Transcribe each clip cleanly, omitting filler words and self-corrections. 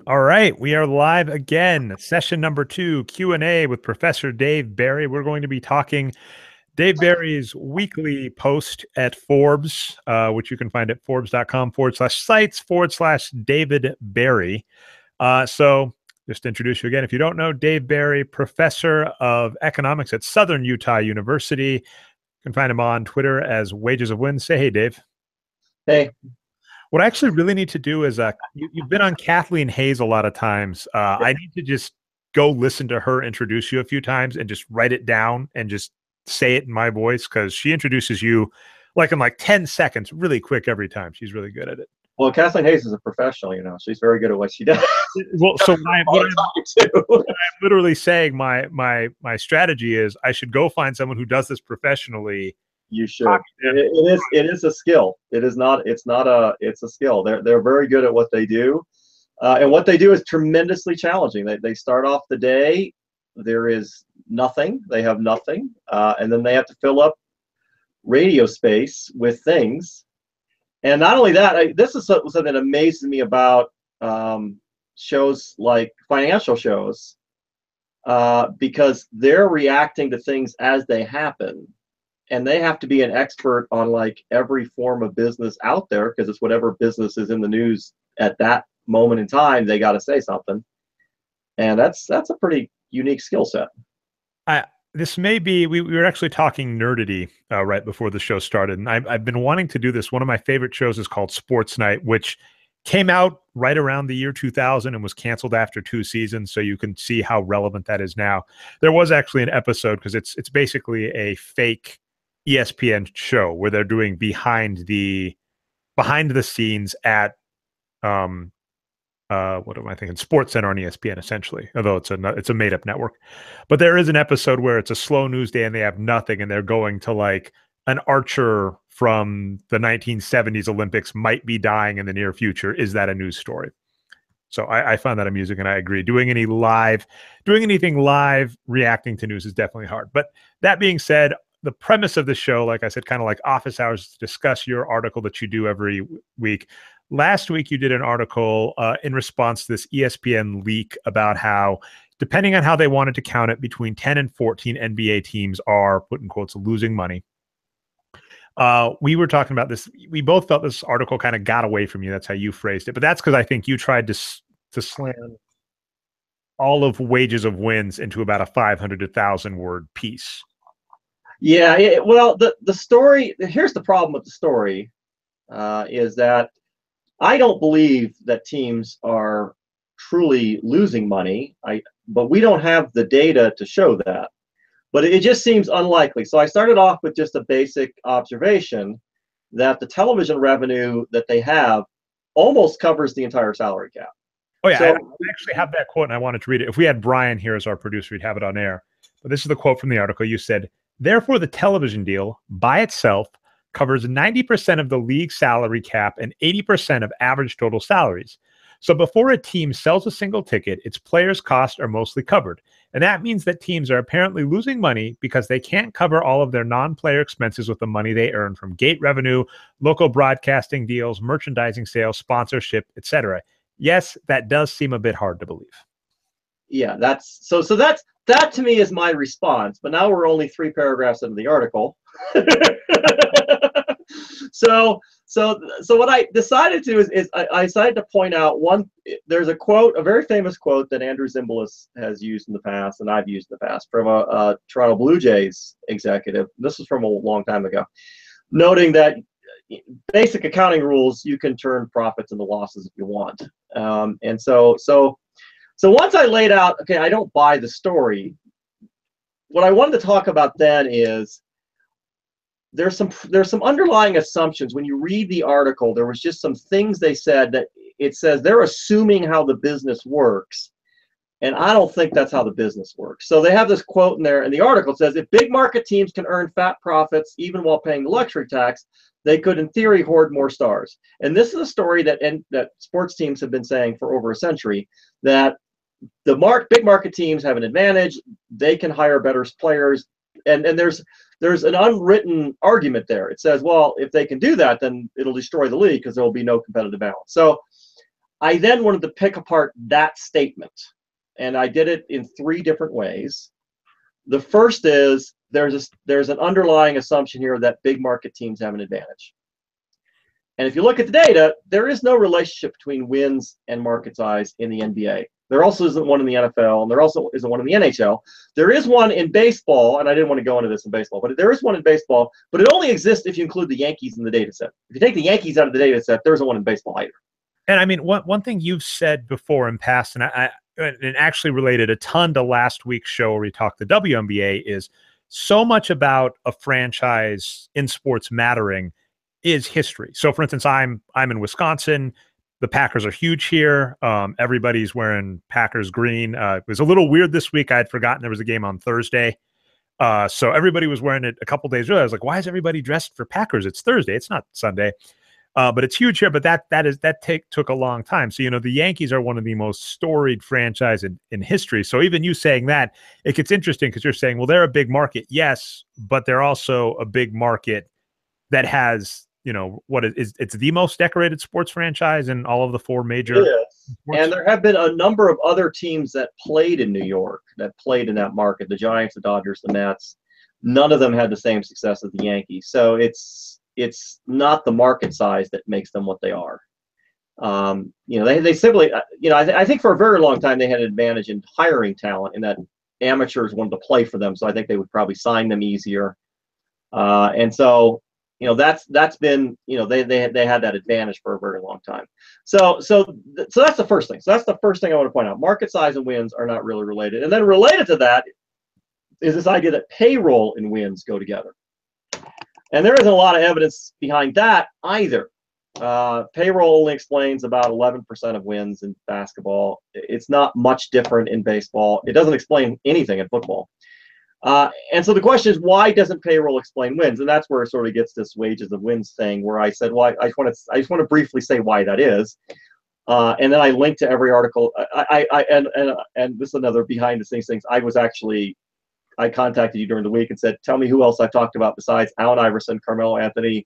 All right, we are live again. Session number 2, Q&A with Professor Dave Berri. We're going to be talking Dave Berry's weekly post at Forbes, which you can find at forbes.com/sites/David Berri. So just to introduce you again, if you don't know, Dave Berri, professor of economics at Southern Utah University. You can find him on Twitter as Wages of Win. Say hey, Dave. Hey, What I actually really need to do is you've been on Kathleen Hayes a lot of times. I need to just go listen to her introduce you a few times and just write it down and just say it in my voice because she introduces you like in like 10 seconds, really quick every time. She's really good at it. well, Kathleen Hayes is a professional. She's very good at what she does. Well, so All the time too. I'm literally saying my strategy is I should go find someone who does this professionally. You should. It is a skill. It is not. It's a skill. They're very good at what they do, and what they do is tremendously challenging. They start off the day. There is nothing. They have nothing, and then they have to fill up radio space with things. And not only that, this is something that amazes me about shows like financial shows, because they're reacting to things as they happen, and they have to be an expert on like every form of business out there because it's whatever business is in the news at that moment in time. They got to say something, and that's a pretty unique skill set. This may be we were actually talking nerdity right before the show started, and I've been wanting to do this. One of my favorite shows is called Sports Night, which came out right around the year 2000 and was canceled after 2 seasons, so you can see how relevant that is now. There was actually an episode because it's basically a fake ESPN show where they're doing behind the scenes at um what am I thinking? Sports Center on ESPN, essentially, although it's a made up network. But there is an episode where it's a slow news day and they have nothing, and they're going to like an archer from the 1970s Olympics might be dying in the near future. Is that a news story? So I found that amusing, and I agree. Doing anything live, reacting to news is definitely hard. But that being said, the premise of the show, like I said, kind of like office hours, to discuss your article that you do every week. Last week, you did an article in response to this ESPN leak about how, depending on how they wanted to count it, between 10 and 14 NBA teams are, put in quotes, losing money. We were talking about this. We both felt this article kind of got away from you. That's how you phrased it. But that's because I think you tried to slam all of Wages of Wins into about a 500 to 1,000 word piece. Yeah, well, the story. Here's the problem with the story, is that I don't believe that teams are truly losing money. But we don't have the data to show that. But it just seems unlikely. So I started off with just a basic observation that the television revenue that they have almost covers the entire salary cap. Oh, yeah. So I actually have that quote, and I wanted to read it. If we had Brian here as our producer, we'd have it on air. But this is the quote from the article. You said, "Therefore, the television deal by itself covers 90% of the league salary cap and 80% of average total salaries. So before a team sells a single ticket, its players' costs are mostly covered. And that means that teams are apparently losing money because they can't cover all of their non-player expenses with the money they earn from gate revenue, local broadcasting deals, merchandising sales, sponsorship, etc." Yes, that does seem a bit hard to believe. yeah, that to me is my response. But now we're only 3 paragraphs into the article. So what I decided to is I decided to point out one. There's a quote, a very famous quote that Andrew Zimbalist has used in the past, and I've used in the past, from a Toronto Blue Jays executive. This was from a long time ago, noting that basic accounting rules, you can turn profits into losses if you want. And so once I laid out, okay, I don't buy the story. What I wanted to talk about then is there's some underlying assumptions. When you read the article, there was just some things they said that it says they're assuming how the business works. And I don't think that's how the business works. So they have this quote in there, and the article says, if big market teams can earn fat profits even while paying the luxury tax, they could, in theory, hoard more stars. And this is a story that sports teams have been saying for over a century, that the big market teams have an advantage. They can hire better players. And there's an unwritten argument there. It says, well, if they can do that, then it'll destroy the league because there will be no competitive balance. So I then wanted to pick apart that statement, and I did it in 3 different ways. The first is there's an underlying assumption here that big market teams have an advantage. And if you look at the data, there is no relationship between wins and market size in the NBA. There also isn't one in the NFL, and there also isn't one in the NHL. There is one in baseball, and I didn't want to go into this in baseball, but there is one in baseball, but it only exists if you include the Yankees in the data set. If you take the Yankees out of the data set, there isn't one in baseball either. And I mean, one thing you've said before in past, and it actually related a ton to last week's show where we talked the WNBA, is so much about a franchise in sports mattering is history. So, for instance, I'm in Wisconsin. The Packers are huge here. Everybody's wearing Packers green. It was a little weird this week. I had forgotten there was a game on Thursday. So everybody was wearing it a couple days earlier. I was like, why is everybody dressed for Packers? It's Thursday. It's not Sunday. But it's huge here. But that took a long time. So, the Yankees are one of the most storied franchise in history. So even you saying that, it gets interesting because you're saying, well, they're a big market. Yes, but they're also a big market that has, it's the most decorated sports franchise in all of the 4 major sports. And there have been a number of other teams that played in New York, that played in that market, the Giants, the Dodgers, the Mets. None of them had the same success as the Yankees. So it's not the market size that makes them what they are. They simply, I think for a very long time they had an advantage in hiring talent in that amateurs wanted to play for them. So I think they would probably sign them easier. And so, that's been, they had that advantage for a very long time. So that's the first thing. So that's the first thing I want to point out. Market size and wins are not really related. And then related to that is this idea that payroll and wins go together. And there isn't a lot of evidence behind that either. Payroll only explains about 11% of wins in basketball. It's not much different in baseball. It doesn't explain anything in football. And so the question is, why doesn't payroll explain wins? And that's where it sort of gets this wages of wins thing, where I said, well, I just want to briefly say why that is. And then I linked to every article. And this is another behind the scenes things. I contacted you during the week and said, tell me who else I've talked about besides Allen Iverson, Carmelo Anthony,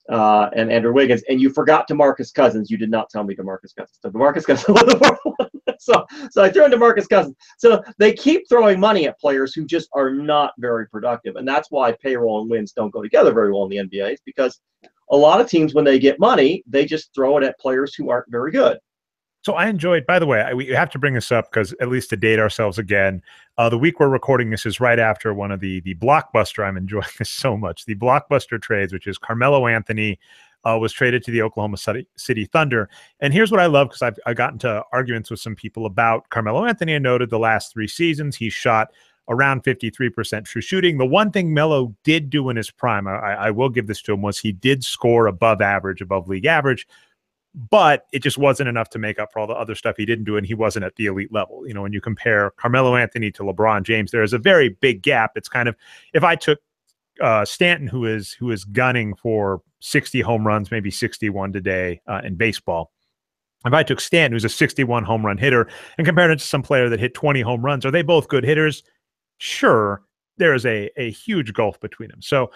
and Andrew Wiggins. And you forgot DeMarcus Cousins. You did not tell me DeMarcus Cousins. So DeMarcus Cousins was the one. So I threw in DeMarcus Cousins. So they keep throwing money at players who just are not very productive. And that's why payroll and wins don't go together very well in the NBA, because a lot of teams, when they get money, they just throw it at players who aren't very good. So I enjoyed, by the way, we have to bring this up because at least to date ourselves again, the week we're recording this is right after one of the blockbuster, I'm enjoying this so much, the blockbuster trades, which is Carmelo Anthony was traded to the Oklahoma City Thunder. And here's what I love, because I've gotten into arguments with some people about Carmelo Anthony. I noted the last 3 seasons, he shot around 53% true shooting. The one thing Melo did do in his prime, I will give this to him, was he did score above league average, but it just wasn't enough to make up for all the other stuff he didn't do, and he wasn't at the elite level. When you compare Carmelo Anthony to LeBron James, there is a very big gap. It's kind of, if I took Stanton, who is gunning for 60 home runs, maybe 61 today in baseball. If I took Stanton, who's a 61 home run hitter, and compared it to some player that hit 20 home runs, are they both good hitters? Sure, there is a huge gulf between them. So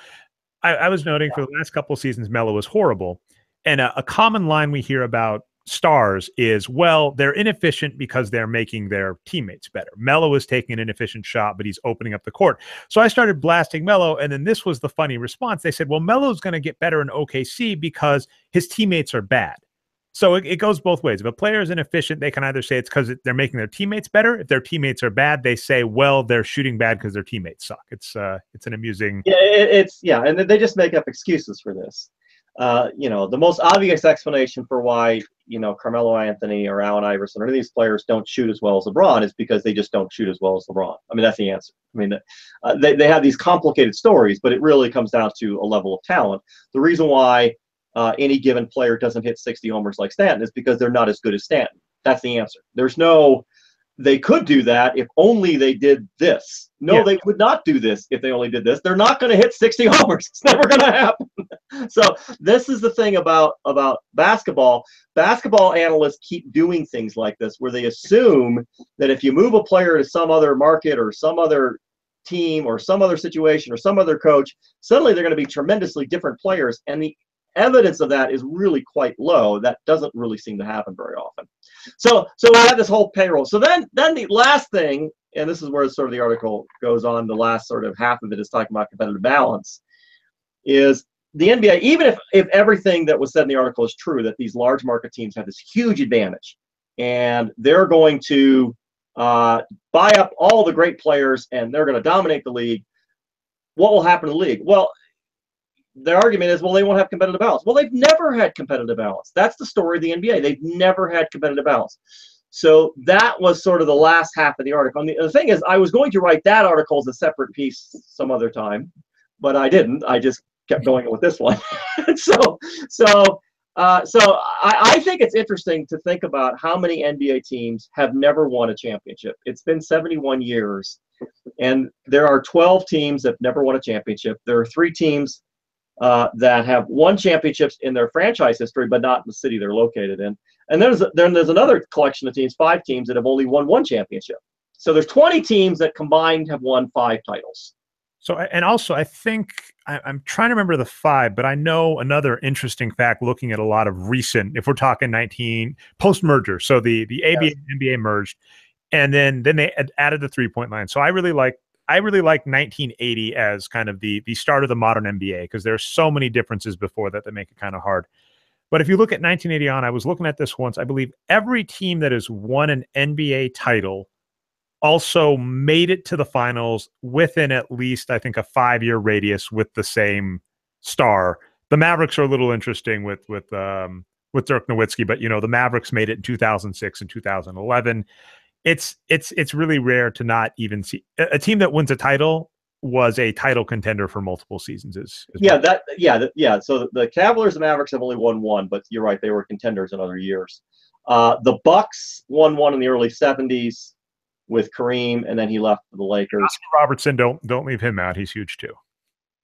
I was noting for the last couple of seasons, Melo was horrible. And a common line we hear about stars is, well, they're inefficient because they're making their teammates better. Melo is taking an inefficient shot, but he's opening up the court. So I started blasting Melo, and then this was the funny response. They said, well, Melo's going to get better in OKC because his teammates are bad. So it goes both ways. If a player is inefficient, they can either say it's because they're making their teammates better. If their teammates are bad, they say, well, they're shooting bad because their teammates suck. It's an amusing. Yeah, and they just make up excuses for this. The most obvious explanation for why, Carmelo Anthony or Allen Iverson or any of these players don't shoot as well as LeBron is because they just don't shoot as well as LeBron. I mean, that's the answer. I mean, they have these complicated stories, but it really comes down to a level of talent. The reason why any given player doesn't hit 60 homers like Stanton is because they're not as good as Stanton. That's the answer. They could do that if only they did this. No, They would not do this if they only did this. They're not going to hit 60 homers. It's never going to happen. So this is the thing about basketball. Basketball analysts keep doing things like this, where they assume that if you move a player to some other market or some other team or some other situation or some other coach, suddenly they're going to be tremendously different players. And evidence of that is really quite low. That doesn't really seem to happen very often. So we have this whole payroll. So then the last thing, and this is where sort of the article goes on, the last sort of half of it is talking about competitive balance, is the NBA, even if everything that was said in the article is true, that these large market teams have this huge advantage, and they're going to buy up all the great players, and they're going to dominate the league, what will happen to the league? Well, their argument is, well, they won't have competitive balance. Well, they've never had competitive balance. That's the story of the NBA. They've never had competitive balance. So that was sort of the last half of the article. And the thing is, I was going to write that article as a separate piece some other time, but I didn't. I just kept going with this one. so I think it's interesting to think about how many NBA teams have never won a championship. It's been 71 years, and there are 12 teams that have never won a championship. There are 3 teams that have won championships in their franchise history, but not in the city they're located in. And then there's another collection of teams, 5 teams that have only won 1 championship. So there's 20 teams that combined have won 5 titles. So, and also, I think I'm trying to remember the 5, but I know another interesting fact looking at a lot of recent, if we're talking 19 post-merger. So the ABA and NBA merged, and then they added the 3-point line. So I really like 1980 as kind of the start of the modern NBA, because there's so many differences before that make it kind of hard. But if you look at 1980 on, I was looking at this once, I believe every team that has won an NBA title also made it to the finals within at least, I think, a 5-year radius with the same star. The Mavericks are a little interesting with Dirk Nowitzki, but the Mavericks made it in 2006 and 2011. It's really rare to not even see a team that wins a title was a title contender for multiple seasons. So the Cavaliers and Mavericks have only won 1, but you're right, they were contenders in other years. The Bucks won 1 in the early 70s with Kareem, and then he left for the Lakers. Oscar Robertson, don't leave him out. He's huge too.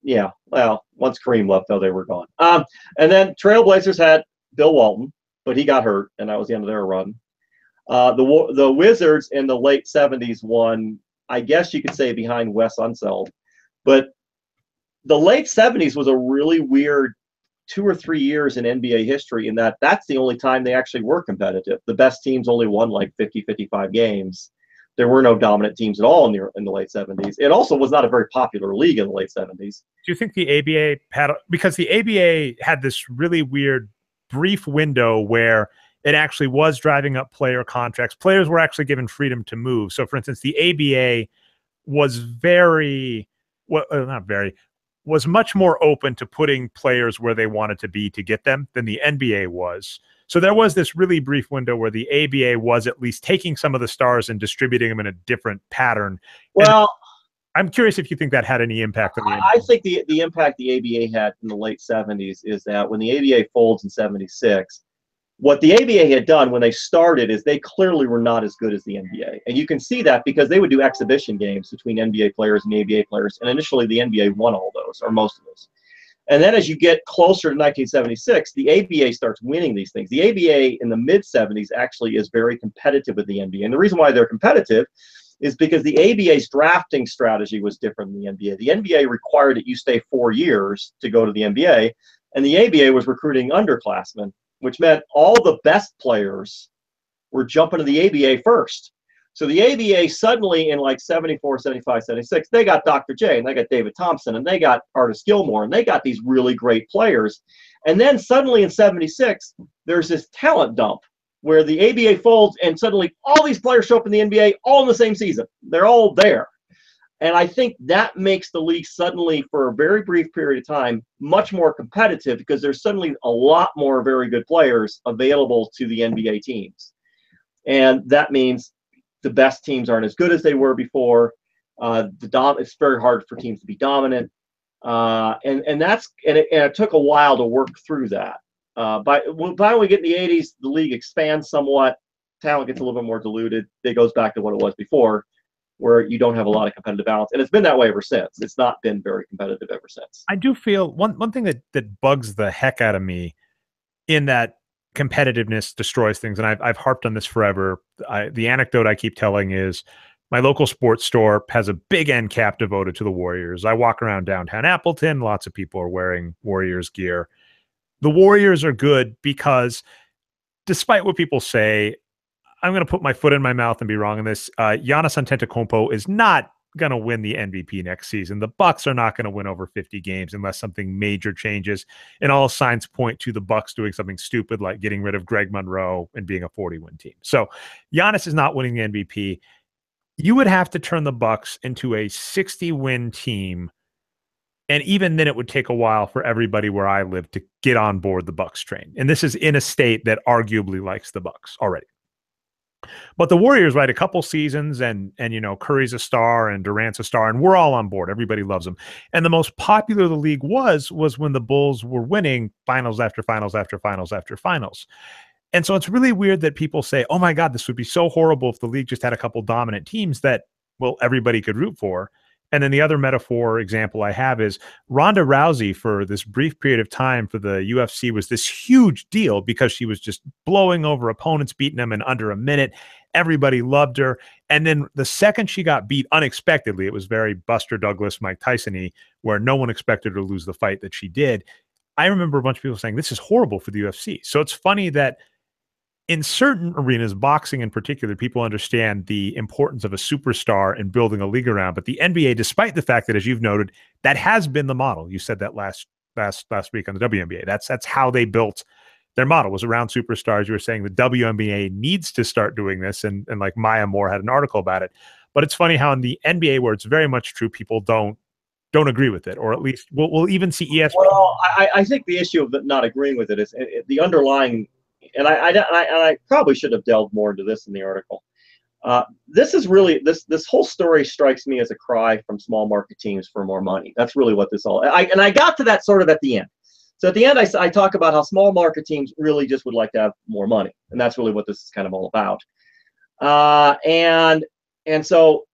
Yeah, well, once Kareem left, though, they were gone. And then Trailblazers had Bill Walton, but he got hurt, and that was the end of their run. The Wizards in the late 70s won, I guess you could say, behind Wes Unseld. But the late 70s was a really weird 2 or 3 years in NBA history, in that's the only time they actually were competitive. The best teams only won like 50, 55 games. There were no dominant teams at all in the late 70s. It also was not a very popular league in the late 70s. Do you think the ABA had, because the ABA had this really weird brief window where it actually was driving up player contracts. Players were actually given freedom to move. So, for instance, the ABA was was much more open to putting players where they wanted to be to get them than the NBA was. So there was this really brief window where the ABA was at least taking some of the stars and distributing them in a different pattern. Well, and I'm curious if you think that had any impact on the NBA. I think the impact the ABA had in the late 70s is that when the ABA folds in 76, what the ABA had done when they started is they clearly were not as good as the NBA. And you can see that because they would do exhibition games between NBA players and ABA players. And initially the NBA won all those, or most of those. And then as you get closer to 1976, the ABA starts winning these things. The ABA in the mid-70s actually is very competitive with the NBA. And the reason why they're competitive is because the ABA's drafting strategy was different than the NBA. The NBA required that you stay 4 years to go to the NBA, and the ABA was recruiting underclassmen, which meant all the best players were jumping to the ABA first. So the ABA suddenly in like 74, 75, 76, they got Dr. J, and they got David Thompson, and they got Artis Gilmore, and they got these really great players. And then suddenly in 76, there's this talent dump where the ABA folds, and suddenly all these players show up in the NBA all in the same season. They're all there. And I think that makes the league suddenly, for a very brief period of time, much more competitive because there's suddenly a lot more very good players available to the NBA teams. And that means the best teams aren't as good as they were before. It's very hard for teams to be dominant. And it took a while to work through that. By the time we get in the 80s, the league expands somewhat. Talent gets a little bit more diluted. It goes back to what it was before, where you don't have a lot of competitive balance. And it's been that way ever since. It's not been very competitive ever since. I do feel one thing that bugs the heck out of me in that competitiveness destroys things. And I've harped on this forever. The anecdote I keep telling is my local sports store has a big end cap devoted to the Warriors. I walk around downtown Appleton. Lots of people are wearing Warriors gear. The Warriors are good because, despite what people say, I'm going to put my foot in my mouth and be wrong in this. Giannis Antetokounmpo is not going to win the MVP next season. The Bucks are not going to win over 50 games unless something major changes, and all signs point to the Bucks doing something stupid like getting rid of Greg Monroe and being a 40-win team. So Giannis is not winning the MVP. You would have to turn the Bucks into a 60-win team, and even then it would take a while for everybody where I live to get on board the Bucks train. And this is in a state that arguably likes the Bucks already. But the Warriors, right, a couple seasons, and Curry's a star and Durant's a star, and we're all on board. Everybody loves them. And the most popular the league was when the Bulls were winning finals after finals after finals after finals. And so it's really weird that people say, oh my God, this would be so horrible if the league just had a couple dominant teams that, well, everybody could root for. And then the other metaphor example I have is Ronda Rousey, for this brief period of time for the UFC, was this huge deal because she was just blowing over opponents, beating them in under a minute. Everybody loved her. And then the second she got beat unexpectedly, it was very Buster Douglas, Mike Tyson-y, where no one expected her to lose the fight that she did. I remember a bunch of people saying, this is horrible for the UFC. So it's funny that in certain arenas, boxing in particular, people understand the importance of a superstar and building a league around. But the NBA, despite the fact that, as you've noted, that has been the model. You said that last week on the WNBA. That's how they built their model, was around superstars. You were saying the WNBA needs to start doing this, and like Maya Moore had an article about it. But it's funny how in the NBA, where it's very much true, people don't agree with it, or at least we'll even see ESPN. Well, I think the issue of not agreeing with it is the underlying. And I probably should have delved more into this in the article. This is really this whole story strikes me as a cry from small market teams for more money. That's really what this all. I got to that sort of at the end. So at the end, I talk about how small market teams really just would like to have more money, and that's really what this is kind of all about. And so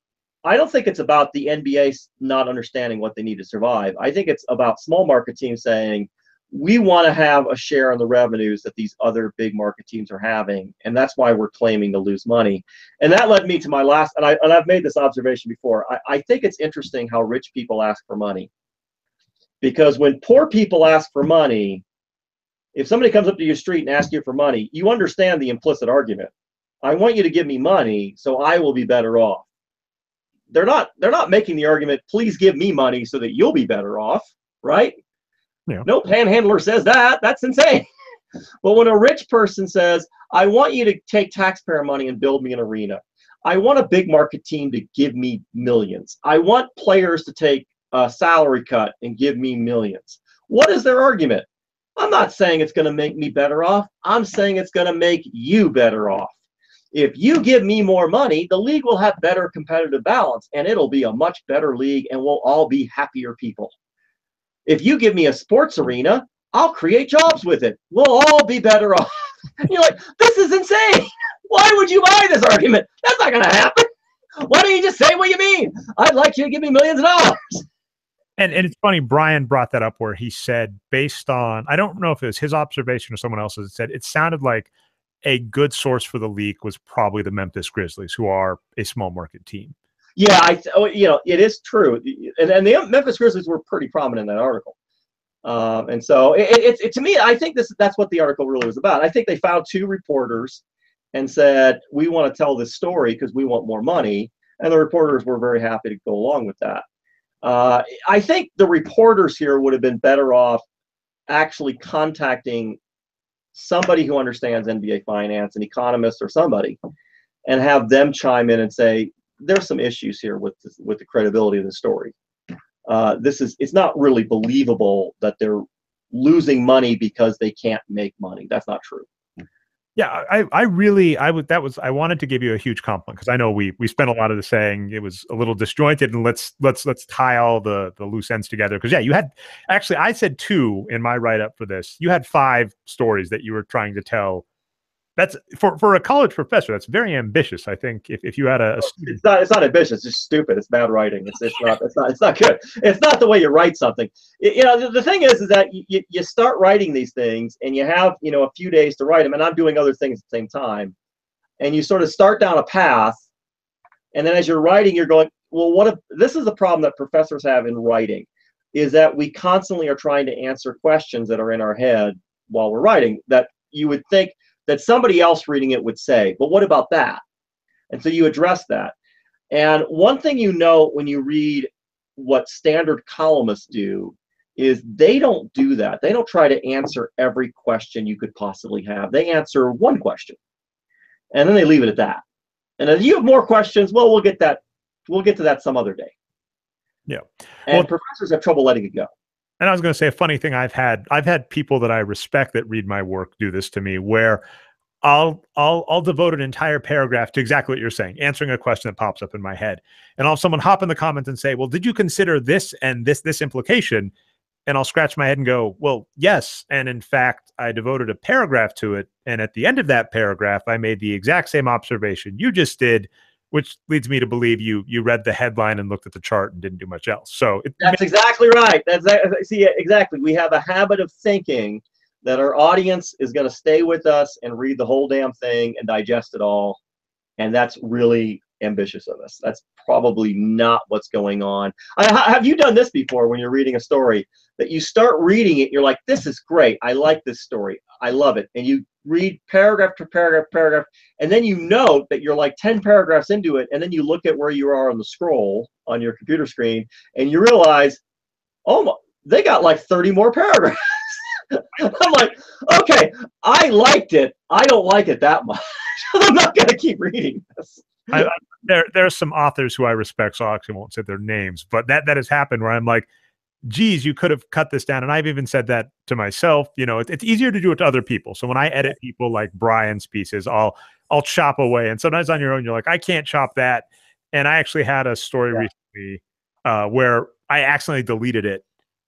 I don't think it's about the NBA not understanding what they need to survive. I think it's about small market teams saying, we want to have a share in the revenues that these other big market teams are having, and that's why we're claiming to lose money. And that led me to my last, and I've made this observation before. I think it's interesting how rich people ask for money, because when poor people ask for money, if somebody comes up to your street and asks you for money, you understand the implicit argument. I want you to give me money so I will be better off. They're not making the argument, please give me money so that you'll be better off, right? Yeah. No panhandler says that. That's insane. But when a rich person says, I want you to take taxpayer money and build me an arena. I want a big market team to give me millions. I want players to take a salary cut and give me millions. What is their argument? I'm not saying it's going to make me better off. I'm saying it's going to make you better off. If you give me more money, the league will have better competitive balance, and it'll be a much better league, and we'll all be happier people. If you give me a sports arena, I'll create jobs with it. We'll all be better off. You're like, this is insane. Why would you buy this argument? That's not going to happen. Why don't you just say what you mean? I'd like you to give me millions of dollars. And it's funny, Brian brought that up where he said, based on, I don't know if it was his observation or someone else's, it said it sounded like a good source for the league was probably the Memphis Grizzlies, who are a small market team. Yeah, it is true, and the Memphis Grizzlies were pretty prominent in that article, and so it to me, I think that's what the article really was about. I think they found two reporters and said, we want to tell this story because we want more money, and the reporters were very happy to go along with that. I think the reporters here would have been better off actually contacting somebody who understands NBA finance, an economist or somebody, and have them chime in and say, there's some issues here with the credibility of the story. It's not really believable that they're losing money because they can't make money. That's not true. Yeah, I wanted to give you a huge compliment, because I know we spent a lot of the saying it was a little disjointed, and let's tie all the loose ends together. Because yeah, you had, actually, I said 2 in my write-up for this. You had 5 stories that you were trying to tell. That's for a college professor, that's very ambitious. I think if you had a student. It's not ambitious, it's just stupid. It's bad writing. It's not good. It's not the way you write something. The thing is that you start writing these things, and you have a few days to write them, and I'm doing other things at the same time, and you sort of start down a path, and then as you're writing, you're going, well, what if this is the problem that professors have in writing, is that we constantly are trying to answer questions that are in our head while we're writing that you would think that somebody else reading it would say, but what about that? And so you address that. And one thing you know when you read what standard columnists do is they don't do that. They don't try to answer every question you could possibly have. They answer one question, and then they leave it at that. And if you have more questions, well, we'll get to that some other day. Yeah. And Well, professors have trouble letting it go. and I was going to say a funny thing I've had people that I respect that read my work do this to me, where I'll devote an entire paragraph to exactly what you're saying, answering a question that pops up in my head. And I'll have someone hop in the comments and say, well, did you consider this and this implication? And I'll scratch my head and go, well, yes. And in fact, I devoted a paragraph to it. And at the end of that paragraph, I made the exact same observation you just did, which leads me to believe you read the headline and looked at the chart and didn't do much else. So that's exactly right. See, exactly. We have a habit of thinking that our audience is going to stay with us and read the whole damn thing and digest it all. And that's really ambitious of us. That's probably not what's going on. Have you done this before when you're reading a story that you start reading it, you're like, this is great. I like this story. I love it. And you read paragraph to paragraph, and then you note that you're like 10 paragraphs into it, and then you look at where you are on the scroll on your computer screen, and you realize, oh, they got like 30 more paragraphs. I'm like, okay, I liked it. I don't like it that much. I'm not going to keep reading this. There are some authors who I respect, so I actually won't say their names, but that has happened where I'm like, geez, you could have cut this down. And I've even said that to myself. You know, it's easier to do it to other people. So when I edit people like Brian's pieces, I'll chop away. And sometimes on your own, you're like, I can't chop that. And I actually had a story recently where I accidentally deleted it.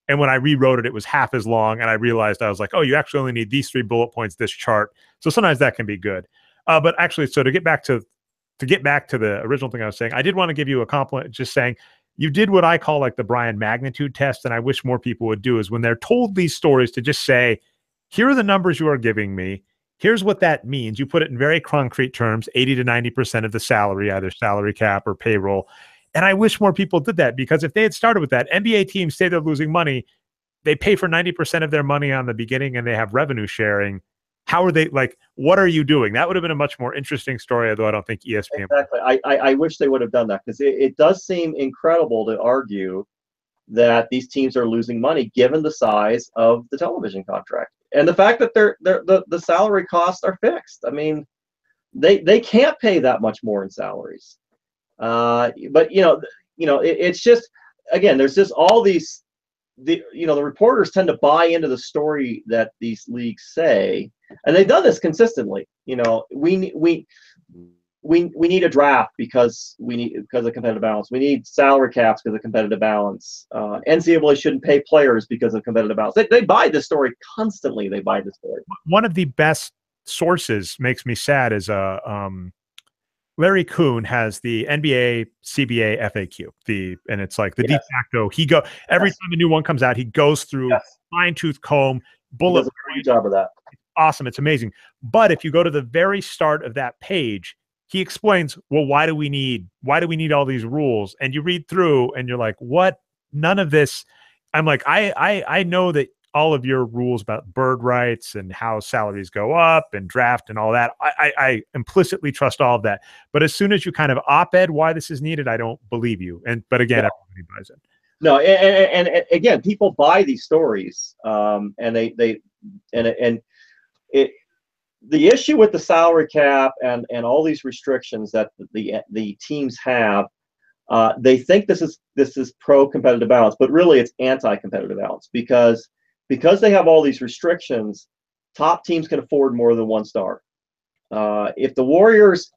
And when I rewrote it, it was half as long. And I realized I was like, oh, you actually only need these 3 bullet points, this chart. So sometimes that can be good. But actually, so to get back to the original thing I was saying, I did want to give you a compliment, just saying you did what I call like the Brian magnitude test. And I wish more people would do is when they're told these stories to just say, here are the numbers you are giving me. Here's what that means. You put it in very concrete terms, 80 to 90% of the salary, either salary cap or payroll. And I wish more people did that, because if they had started with that, NBA teams say they're losing money, they pay for 90% of their money on the beginning and they have revenue sharing. How are they, like, what are you doing? That would have been a much more interesting story, although I don't think ESPN. Exactly. I wish they would have done that, because it does seem incredible to argue that these teams are losing money given the size of the television contract and the fact that the salary costs are fixed. I mean, they can't pay that much more in salaries. But it's just, again, there's just all these, the reporters tend to buy into the story that these leagues say, and they've done this consistently. We need a draft because of competitive balance. We need salary caps because of competitive balance. NCAA shouldn't pay players because of competitive balance. They buy this story constantly. They buy this story. One of the best sources makes me sad is Larry Kuhn has the NBA CBA FAQ. And it's like the de facto. Every time a new one comes out, he goes through fine tooth comb, bullet. He does a great job of that. It's awesome. It's amazing. But if you go to the very start of that page, he explains, well, why do we need all these rules? And you read through and you're like, what? None of this. I'm like, I know that all of your rules about bird rights and how salaries go up and draft and all that, I implicitly trust all of that. But as soon as you kind of op-ed why this is needed, I don't believe you. But again, everybody buys it. No, and again, people buy these stories, the issue with the salary cap and all these restrictions that the teams have, they think this is pro-competitive balance, but really it's anti-competitive balance, because they have all these restrictions. Top teams can afford more than one star. If the Warriors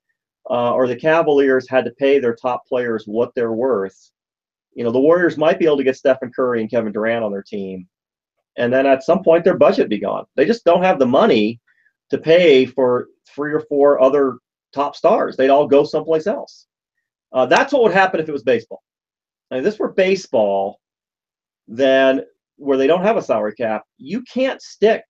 or the Cavaliers had to pay their top players what they're worth, the Warriors might be able to get Stephen Curry and Kevin Durant on their team, and then at some point their budget be gone. They just don't have the money to pay for 3 or 4 other top stars. They'd all go someplace else. That's what would happen if it was baseball. And if this were baseball, then where they don't have a salary cap, you can't stick,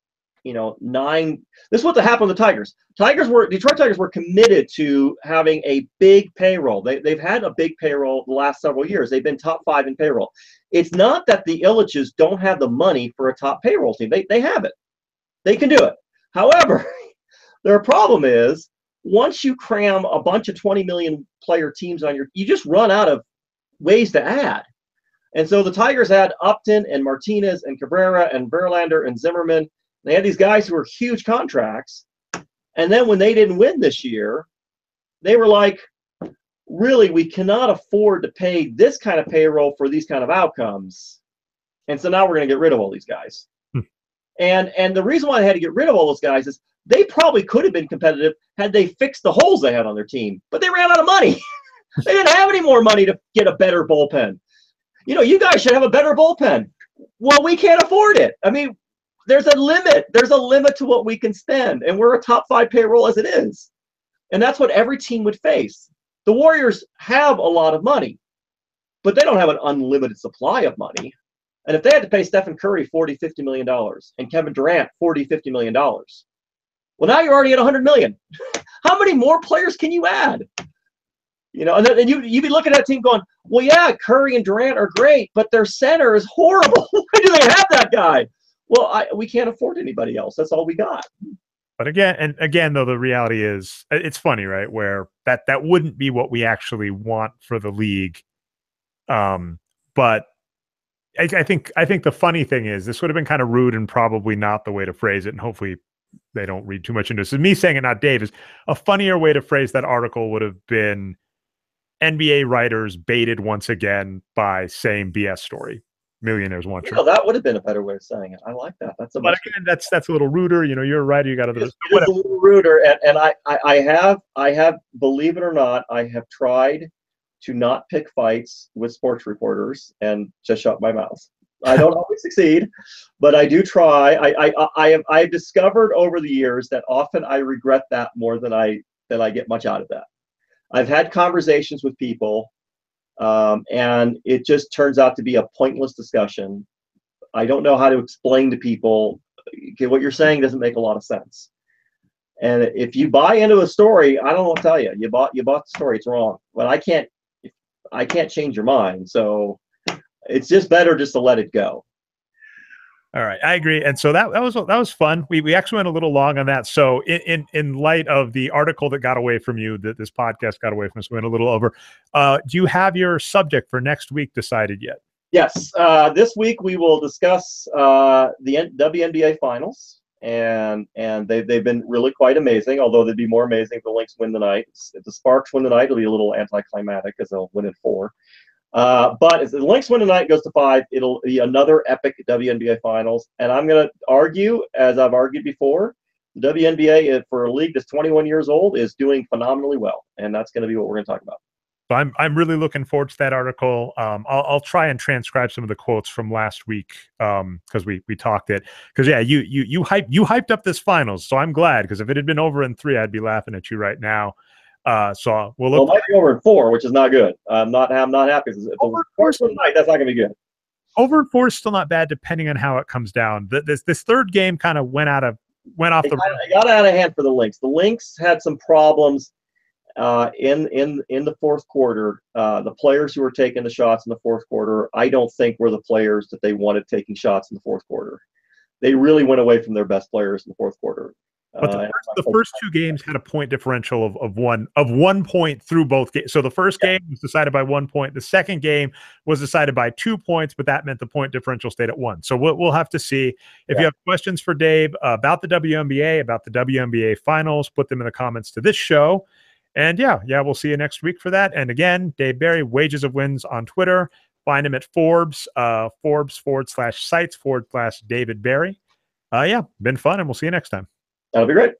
9. This is what happened to the Tigers. Detroit Tigers were committed to having a big payroll. They've had a big payroll the last several years. They've been top 5 in payroll. It's not that the Illiches don't have the money for a top payroll team. They have it. They can do it. However, their problem is once you cram a bunch of 20 million player teams on you just run out of ways to add. And so the Tigers had Upton and Martinez and Cabrera and Verlander and Zimmerman. They had these guys who were huge contracts. And then when they didn't win this year, they were like, really, we cannot afford to pay this kind of payroll for these kind of outcomes. And so now we're going to get rid of all these guys. And the reason why they had to get rid of all those guys is they probably could have been competitive had they fixed the holes they had on their team. But they ran out of money. They didn't have any more money to get a better bullpen. You guys should have a better bullpen. Well, we can't afford it. I mean, there's a limit. There's a limit to what we can spend. And we're a top 5 payroll as it is. And that's what every team would face. The Warriors have a lot of money, but they don't have an unlimited supply of money. And if they had to pay Stephen Curry $40, $50 million and Kevin Durant $40, $50 million, well, now you're already at $100 million. How many more players can you add? And then you'd be looking at that team going, well, yeah, Curry and Durant are great, but their center is horrible. Why do they have that guy? Well, we can't afford anybody else. That's all we got. But again, though, the reality is, it's funny, right? Where that wouldn't be what we actually want for the league. But I think the funny thing is, this would have been kind of rude and probably not the way to phrase it. And hopefully they don't read too much into this. It's me saying it, not Dave. Is a funnier way to phrase that article would have been NBA writers baited once again by same BS story. Millionaires want you. That would have been a better way of saying it. I like that. But again, that's a little ruder. You're a writer. You got to. It's a little ruder, and I have, believe it or not, I have tried to not pick fights with sports reporters and just shut my mouth. I don't always succeed, but I do try. I've discovered over the years that often I regret that more than I get much out of that. I've had conversations with people, and it just turns out to be a pointless discussion. I don't know how to explain to people, okay, what you're saying doesn't make a lot of sense. And if you buy into a story, I don't know what to tell you. You bought the story, it's wrong. But I can't change your mind. So it's just better just to let it go. All right, I agree. And so that was fun. We actually went a little long on that. So in light of the article that got away from you, that this podcast got away from us, we went a little over. Do you have your subject for next week decided yet? Yes. This week we will discuss the WNBA finals, and they've been really quite amazing. Although they'd be more amazing if the Lynx win the night. If the Sparks win the night, it'll be a little anticlimactic because they'll win in 4. But if the Lynx win tonight, goes to 5, it'll be another epic WNBA finals. And I'm going to argue, as I've argued before, the WNBA for a league that's 21 years old is doing phenomenally well. And that's going to be what we're going to talk about. So I'm really looking forward to that article. I'll try and transcribe some of the quotes from last week because we talked it. Because yeah, you hyped up this finals, so I'm glad. Because if it had been over in 3, I'd be laughing at you right now. So we'll look. Well, it might be over in 4, which is not good. I'm not happy. If over 4 tonight, that's not going to be good. Over 4 is still not bad, depending on how it comes down. This third game kind of went off the. It got out of hand for the Lynx. The Lynx had some problems in the fourth quarter. The players who were taking the shots in the fourth quarter, I don't think were the players that they wanted taking shots in the fourth quarter. They really went away from their best players in the fourth quarter. But the first 2 games had a point differential of 1 point through both games. So the first game was decided by 1 point. The second game was decided by 2 points, but that meant the point differential stayed at 1. So we'll have to see. If you have questions for Dave about the WNBA, about the WNBA finals, put them in the comments to this show. And yeah, we'll see you next week for that. And again, Dave Berri, Wages of Wins on Twitter. Find him at Forbes, Forbes/sites/David Berri. Been fun, and we'll see you next time. That'll be great.